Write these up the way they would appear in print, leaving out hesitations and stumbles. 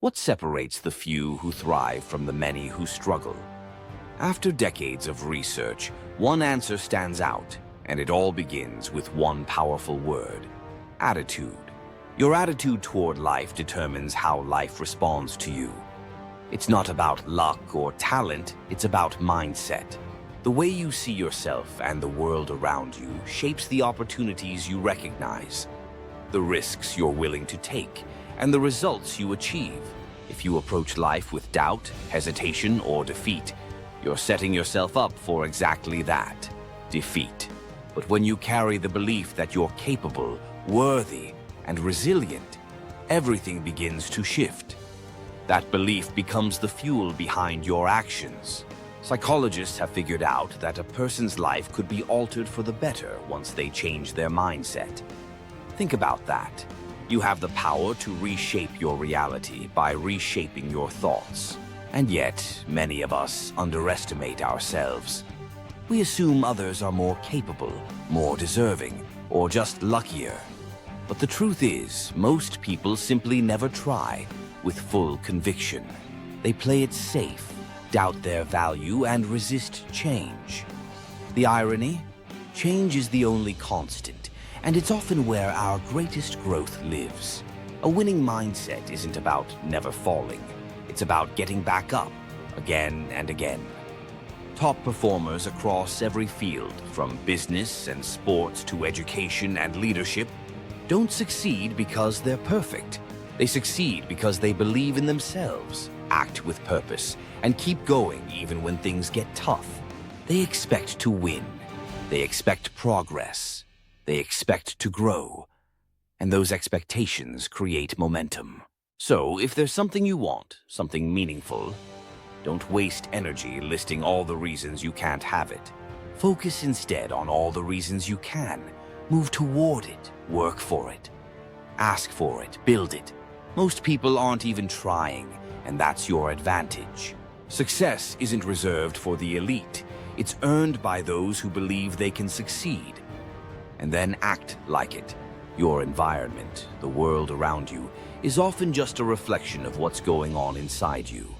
What separates the few who thrive from the many who struggle? After decades of research, one answer stands out, and it all begins with one powerful word: attitude. Your attitude toward life determines how life responds to you. It's not about luck or talent, it's about mindset. The way you see yourself and the world around you shapes the opportunities you recognize, the risks you're willing to take, and the results you achieve. If you approach life with doubt, hesitation, or defeat, you're setting yourself up for exactly that: defeat. But when you carry the belief that you're capable, worthy, and resilient, everything begins to shift. That belief becomes the fuel behind your actions. Psychologists have figured out that a person's life could be altered for the better once they change their mindset. Think about that. You have the power to reshape your reality by reshaping your thoughts. And yet, many of us underestimate ourselves. We assume others are more capable, more deserving, or just luckier. But the truth is, most people simply never try with full conviction. They play it safe, doubt their value, and resist change. The irony? Change is the only constant, and it's often where our greatest growth lives. A winning mindset isn't about never falling. It's about getting back up, again and again. Top performers across every field, from business and sports to education and leadership, don't succeed because they're perfect. They succeed because they believe in themselves, act with purpose, and keep going even when things get tough. They expect to win. They expect progress. They expect to grow. And those expectations create momentum. So, if there's something you want, something meaningful, don't waste energy listing all the reasons you can't have it. Focus instead on all the reasons you can. Move toward it, work for it, ask for it, build it. Most people aren't even trying, and that's your advantage. Success isn't reserved for the elite. It's earned by those who believe they can succeed. And then act like it. Your environment, the world around you, is often just a reflection of what's going on inside you.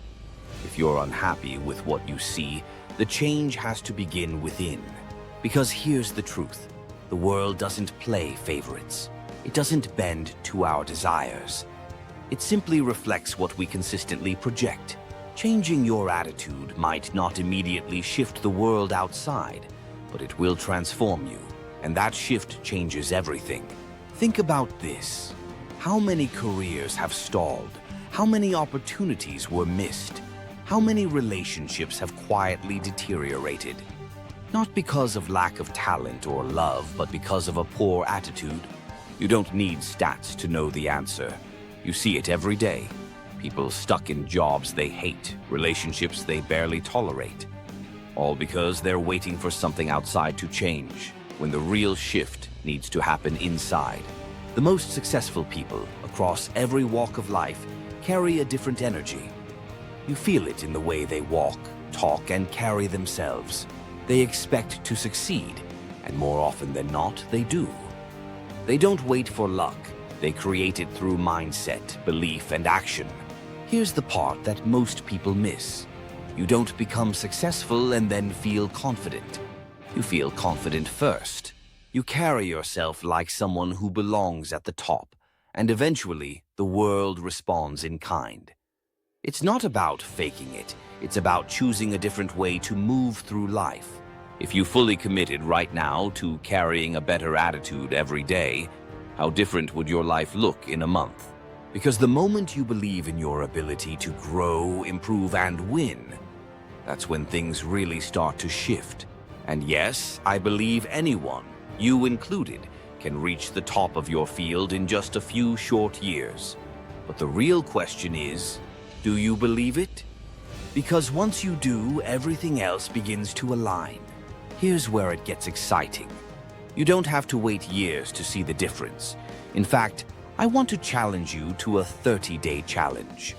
If you're unhappy with what you see, the change has to begin within. Because here's the truth. The world doesn't play favorites. It doesn't bend to our desires. It simply reflects what we consistently project. Changing your attitude might not immediately shift the world outside, but it will transform you, and that shift changes everything. Think about this. How many careers have stalled? How many opportunities were missed? How many relationships have quietly deteriorated? Not because of lack of talent or love, but because of a poor attitude. You don't need stats to know the answer. You see it every day. People stuck in jobs they hate, relationships they barely tolerate. All because they're waiting for something outside to change, when the real shift needs to happen inside. The most successful people, across every walk of life, carry a different energy. You feel it in the way they walk, talk, and carry themselves. They expect to succeed, and more often than not, they do. They don't wait for luck. They create it through mindset, belief, and action. Here's the part that most people miss. You don't become successful and then feel confident. You feel confident first. You carry yourself like someone who belongs at the top, and eventually the world responds in kind. It's not about faking it. It's about choosing a different way to move through life. If you fully committed right now to carrying a better attitude every day, how different would your life look in a month? Because the moment you believe in your ability to grow, improve, and win, that's when things really start to shift. And yes, I believe anyone, you included, can reach the top of your field in just a few short years. But the real question is, do you believe it? Because once you do, everything else begins to align. Here's where it gets exciting. You don't have to wait years to see the difference. In fact, I want to challenge you to a 30-day challenge.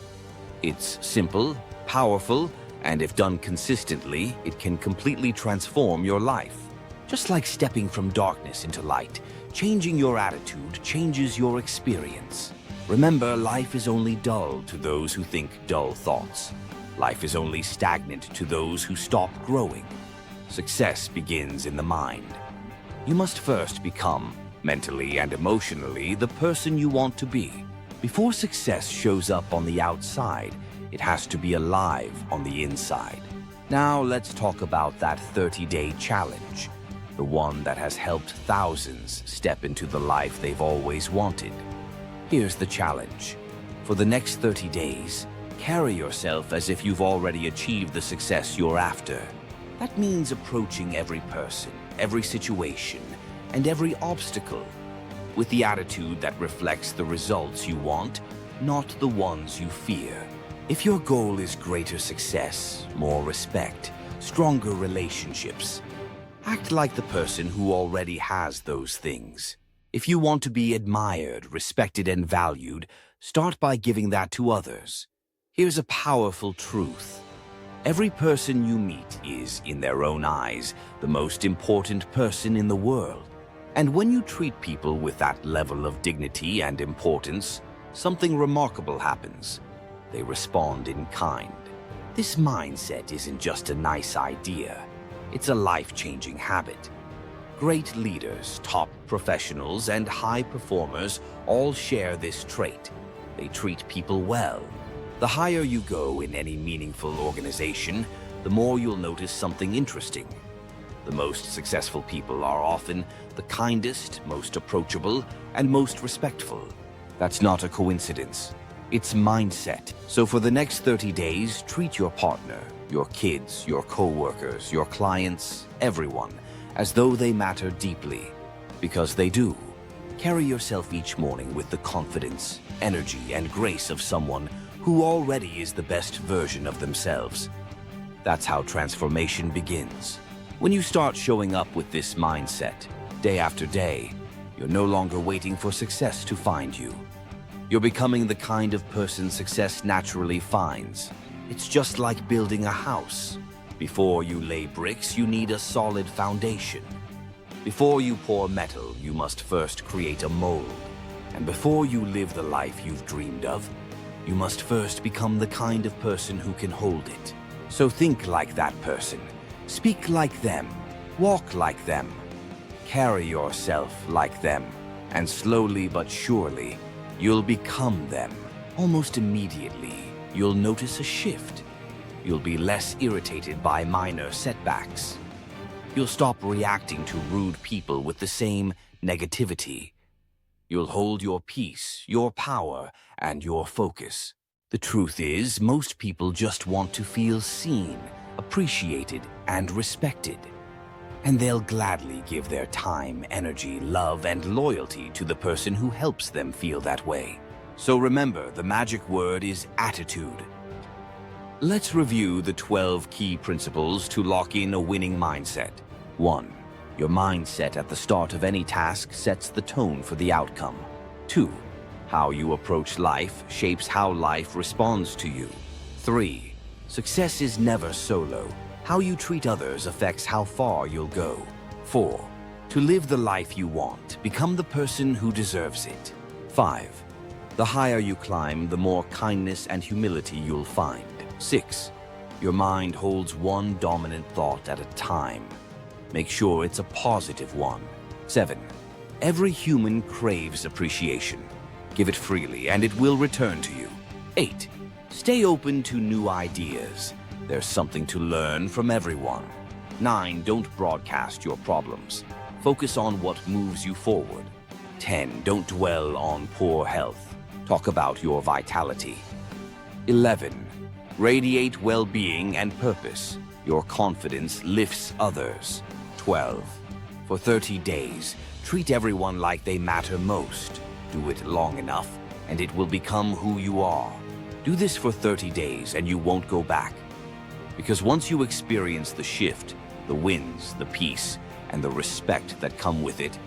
It's simple, powerful, and if done consistently, it can completely transform your life. Just like stepping from darkness into light, changing your attitude changes your experience. Remember, life is only dull to those who think dull thoughts. Life is only stagnant to those who stop growing. Success begins in the mind. You must first become, mentally and emotionally, the person you want to be. Before success shows up on the outside, it has to be alive on the inside. Now let's talk about that 30-day challenge, the one that has helped thousands step into the life they've always wanted. Here's the challenge. For the next 30 days, carry yourself as if you've already achieved the success you're after. That means approaching every person, every situation, and every obstacle with the attitude that reflects the results you want, not the ones you fear. If your goal is greater success, more respect, stronger relationships, act like the person who already has those things. If you want to be admired, respected, and valued, start by giving that to others. Here's a powerful truth. Every person you meet is, in their own eyes, the most important person in the world. And when you treat people with that level of dignity and importance, something remarkable happens. They respond in kind. This mindset isn't just a nice idea. It's a life-changing habit. Great leaders, top professionals, and high performers all share this trait. They treat people well. The higher you go in any meaningful organization, the more you'll notice something interesting. The most successful people are often the kindest, most approachable, and most respectful. That's not a coincidence. It's mindset. So for the next 30 days, treat your partner, your kids, your co-workers, your clients, everyone, as though they matter deeply. Because they do. Carry yourself each morning with the confidence, energy, and grace of someone who already is the best version of themselves. That's how transformation begins. When you start showing up with this mindset, day after day, you're no longer waiting for success to find you. You're becoming the kind of person success naturally finds. It's just like building a house. Before you lay bricks, you need a solid foundation. Before you pour metal, you must first create a mold. And before you live the life you've dreamed of, you must first become the kind of person who can hold it. So think like that person. Speak like them. Walk like them. Carry yourself like them. And slowly but surely, you'll become them. Almost immediately, you'll notice a shift. You'll be less irritated by minor setbacks. You'll stop reacting to rude people with the same negativity. You'll hold your peace, your power, and your focus. The truth is, most people just want to feel seen, appreciated, and respected. And they'll gladly give their time, energy, love, and loyalty to the person who helps them feel that way. So remember, the magic word is attitude. Let's review the 12 key principles to lock in a winning mindset. 1. Your mindset at the start of any task sets the tone for the outcome. 2. How you approach life shapes how life responds to you. 3. Success is never solo. How you treat others affects how far you'll go. 4. To live the life you want, become the person who deserves it. 5. The higher you climb, the more kindness and humility you'll find. 6. Your mind holds one dominant thought at a time. Make sure it's a positive one. 7. Every human craves appreciation. Give it freely and it will return to you. 8. Stay open to new ideas. There's something to learn from everyone. 9. Don't broadcast your problems. Focus on what moves you forward. 10. Don't dwell on poor health. Talk about your vitality. 11. Radiate well-being and purpose. Your confidence lifts others. 12. For 30 days, treat everyone like they matter most. Do it long enough, and it will become who you are. Do this for 30 days, and you won't go back. Because once you experience the shift, the wins, the peace, and the respect that come with it,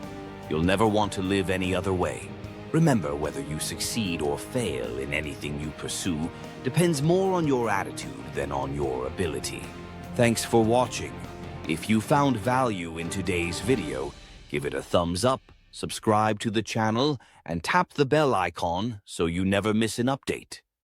you'll never want to live any other way. Remember, whether you succeed or fail in anything you pursue depends more on your attitude than on your ability. Thanks for watching. If you found value in today's video, give it a thumbs up, subscribe to the channel, and tap the bell icon so you never miss an update.